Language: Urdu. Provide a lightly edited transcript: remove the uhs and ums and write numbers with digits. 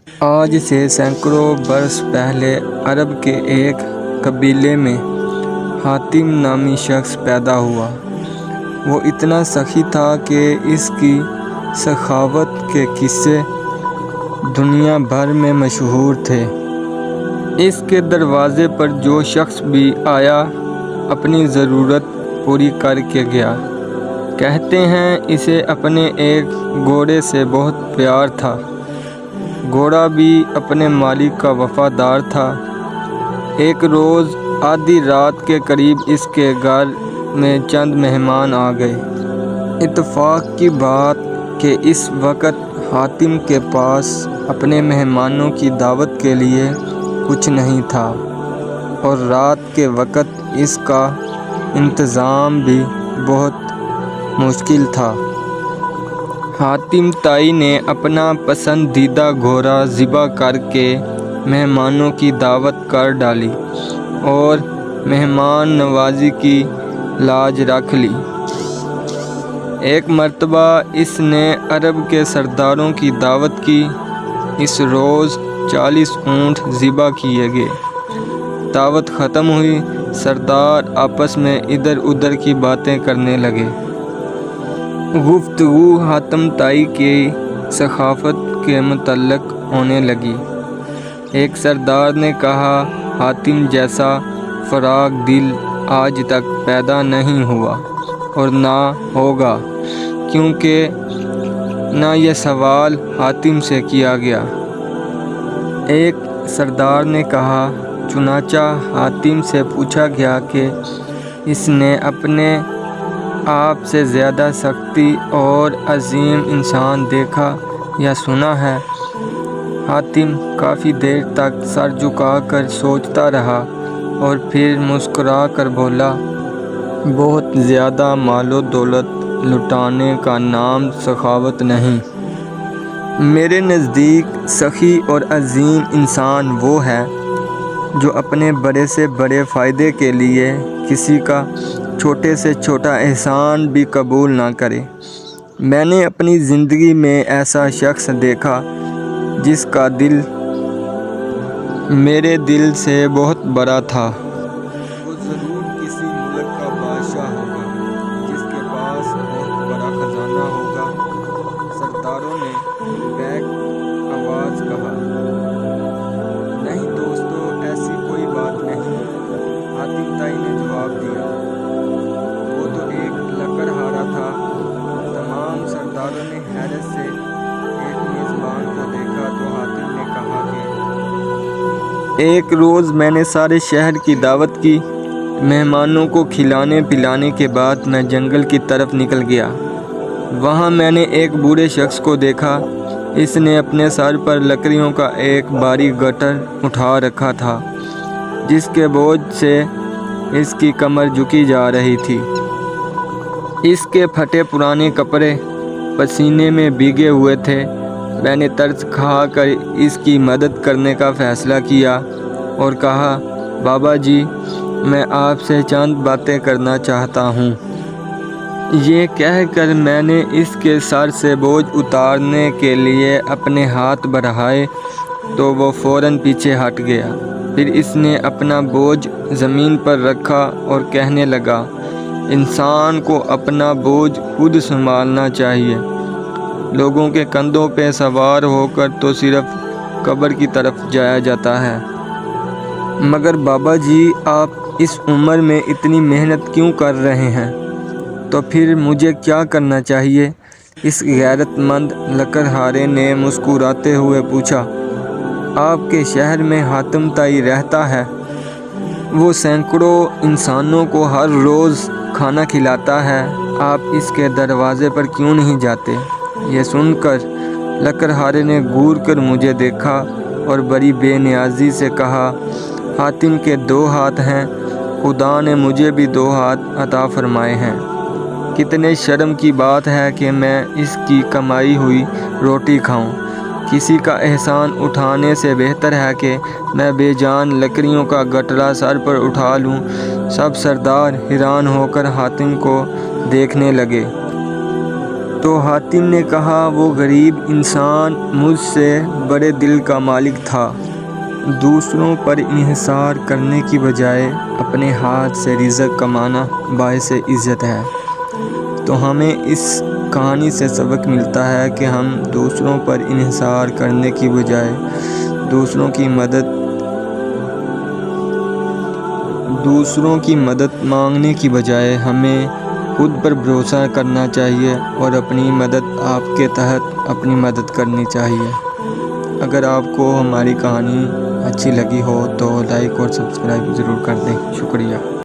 آج سے سینکڑوں برس پہلے عرب کے ایک قبیلے میں حاتم نامی شخص پیدا ہوا۔ وہ اتنا سخی تھا کہ اس کی سخاوت کے قصے دنیا بھر میں مشہور تھے۔ اس کے دروازے پر جو شخص بھی آیا اپنی ضرورت پوری کر کے گیا۔ کہتے ہیں اسے اپنے ایک گھوڑے سے بہت پیار تھا۔ گھوڑا بھی اپنے مالک کا وفادار تھا۔ ایک روز آدھی رات کے قریب اس کے گھر میں چند مہمان آ گئے۔ اتفاق کی بات کہ اس وقت حاتم کے پاس اپنے مہمانوں کی دعوت کے لیے کچھ نہیں تھا اور رات کے وقت اس کا انتظام بھی بہت مشکل تھا۔ حاتم طائی نے اپنا پسندیدہ گھوڑا ذبح کر کے مہمانوں کی دعوت کر ڈالی اور مہمان نوازی کی لاج رکھ لی۔ ایک مرتبہ اس نے عرب کے سرداروں کی دعوت کی۔ اس روز 40 اونٹ ذبح کیے گئے۔ دعوت ختم ہوئی۔ سردار آپس میں ادھر ادھر کی باتیں کرنے لگے۔ گفتگو حاتم طائی کی سخاوت کے متعلق ہونے لگی۔ ایک سردار نے کہا، حاتم جیسا فراخ دل آج تک پیدا نہیں ہوا اور نہ ہوگا، کیونکہ نہ یہ سوال حاتم سے کیا گیا۔ ایک سردار نے کہا، چنانچہ حاتم سے پوچھا گیا کہ اس نے اپنے آپ سے زیادہ سخی اور عظیم انسان دیکھا یا سنا ہے؟ حاتم کافی دیر تک سر جھکا کر سوچتا رہا اور پھر مسکرا کر بولا، بہت زیادہ مال و دولت لٹانے کا نام سخاوت نہیں۔ میرے نزدیک سخی اور عظیم انسان وہ ہے جو اپنے بڑے سے بڑے فائدے کے لیے کسی کا چھوٹے سے چھوٹا احسان بھی قبول نہ کرے۔ میں نے اپنی زندگی میں ایسا شخص دیکھا جس کا دل میرے دل سے بہت بڑا تھا۔ وہ ضرور کسی ملک کا بادشاہ ہوگا جس کے پاس بہت بڑا خزانہ ہوگا۔ سرداروں نے بیک آواز کہا، نہیں دوستو، ایسی کوئی بات نہیں۔ حاتم طائی نے جواب دیا، وہ تو ایک لکڑہارا تھا۔ تمام سرداروں نے حیرت سے ایک میزبان کو دیکھا تو حاتم نے کہا کہ ایک روز میں نے سارے شہر کی دعوت کی۔ مہمانوں کو کھلانے پلانے کے بعد میں جنگل کی طرف نکل گیا۔ وہاں میں نے ایک بوڑھے شخص کو دیکھا۔ اس نے اپنے سر پر لکڑیوں کا ایک بھاری گٹر اٹھا رکھا تھا جس کے بوجھ سے اس کی کمر جھکی جا رہی تھی۔ اس کے پھٹے پرانے کپڑے پسینے میں بھیگے ہوئے تھے۔ میں نے ترس کھا کر اس کی مدد کرنے کا فیصلہ کیا اور کہا، بابا جی، میں آپ سے چند باتیں کرنا چاہتا ہوں۔ یہ کہہ کر میں نے اس کے سر سے بوجھ اتارنے کے لیے اپنے ہاتھ بڑھائے تو وہ فوراً پیچھے ہٹ گیا۔ پھر اس نے اپنا بوجھ زمین پر رکھا اور کہنے لگا، انسان کو اپنا بوجھ خود سنبھالنا چاہیے۔ لوگوں کے کندھوں پہ سوار ہو کر تو صرف قبر کی طرف جایا جاتا ہے۔ مگر بابا جی، آپ اس عمر میں اتنی محنت کیوں کر رہے ہیں؟ تو پھر مجھے کیا کرنا چاہیے؟ اس غیرت مند لکڑہارے نے مسکراتے ہوئے پوچھا۔ آپ کے شہر میں حاتم طائی رہتا ہے؟ وہ سینکڑوں انسانوں کو ہر روز کھانا کھلاتا ہے۔ آپ اس کے دروازے پر کیوں نہیں جاتے؟ یہ سن کر لکڑہارے نے گھور کر مجھے دیکھا اور بڑی بے نیازی سے کہا، حاتم کے 2 ہاتھ ہیں، خدا نے مجھے بھی 2 ہاتھ عطا فرمائے ہیں۔ کتنے شرم کی بات ہے کہ میں اس کی کمائی ہوئی روٹی کھاؤں۔ کسی کا احسان اٹھانے سے بہتر ہے کہ میں بے جان لکڑیوں کا گٹرا سر پر اٹھا لوں۔ سب سردار حیران ہو کر حاتم کو دیکھنے لگے۔ تو حاتم نے کہا وہ غریب انسان مجھ سے بڑے دل کا مالک تھا، دوسروں پر انحصار کرنے کی بجائے اپنے ہاتھ سے رزق کمانا باعث عزت ہے۔ تو ہمیں اس کہانی سے سبق ملتا ہے کہ ہم دوسروں پر انحصار کرنے کی بجائے دوسروں کی مدد مانگنے کی بجائے ہمیں خود پر بھروسہ کرنا چاہیے اور اپنی مدد آپ کے تحت اپنی مدد کرنی چاہیے۔ اگر آپ کو ہماری کہانی اچھی لگی ہو تو لائک اور سبسکرائب ضرور کر دیں۔ شکریہ۔